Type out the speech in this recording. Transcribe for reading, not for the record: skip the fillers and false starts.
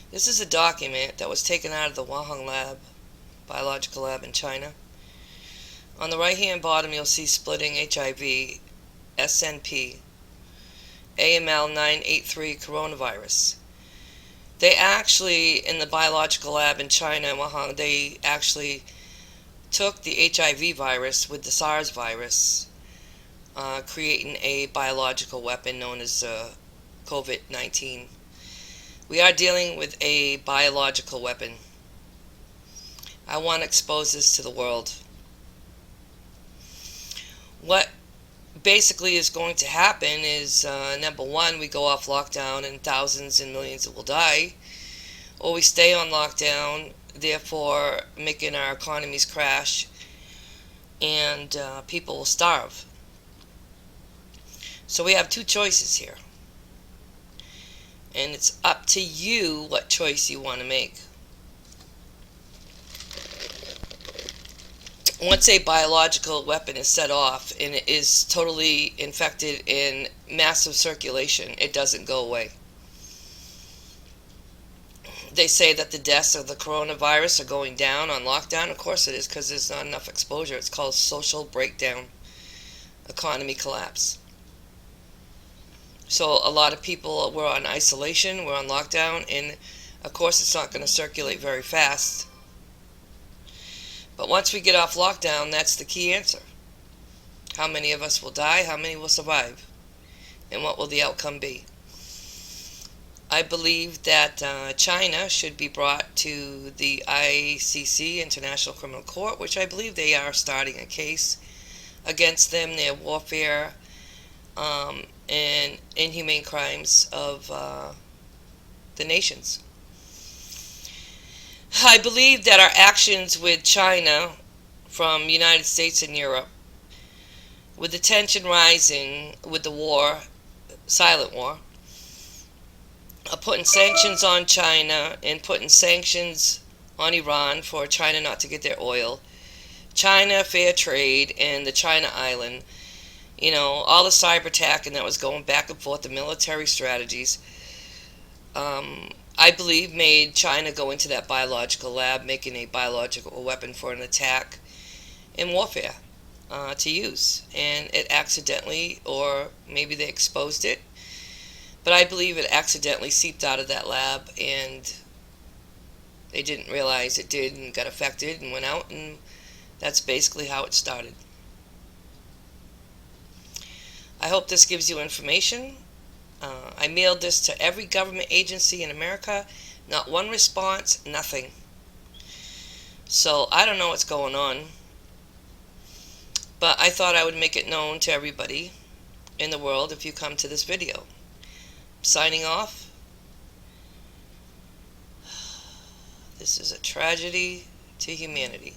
This is a document that was taken out of the Wuhan Biological Lab in China. On the right hand bottom you'll see splitting HIV, SNP, AML 983 coronavirus. They actually, in the biological lab in China, in Wuhan, they actually took the HIV virus with the SARS virus, creating a biological weapon known as COVID-19. We are dealing with a biological weapon. I want to expose this to the world. What basically is going to happen is, number one, we go off lockdown and thousands and millions will die, or we stay on lockdown, therefore making our economies crash, and people will starve. So we have two choices here, and it's up to you what choice you want to make. Once a biological weapon is set off and it is totally infected in massive circulation, it doesn't go away. They say that the deaths of the coronavirus are going down on lockdown. Of course it is, because there's not enough exposure. It's called social breakdown, economy collapse. So a lot of people were on isolation, were on lockdown, and of course it's not going to circulate very fast. But once we get off lockdown, that's the key answer. How many of us will die? How many will survive? And what will the outcome be? I believe that China should be brought to the ICC, International Criminal Court, which I believe they are starting a case against them, their warfare and inhumane crimes of the nations. I believe that our actions with China from United States and Europe, with the tension rising with the war, silent war, putting sanctions on China and putting sanctions on Iran for China not to get their oil, China fair trade, and the China island, all the cyber attacking that was going back and forth, the military strategies, I believe made China go into that biological lab, making a biological weapon for an attack in warfare to use. And it accidentally, or maybe they exposed it, but I believe it accidentally seeped out of that lab and they didn't realize it did and got affected and went out, and that's basically how it started. I hope this gives you information. I mailed this to every government agency in America. Not one response, nothing. So I don't know what's going on. But I thought I would make it known to everybody in the world if you come to this video. Signing off. This is a tragedy to humanity.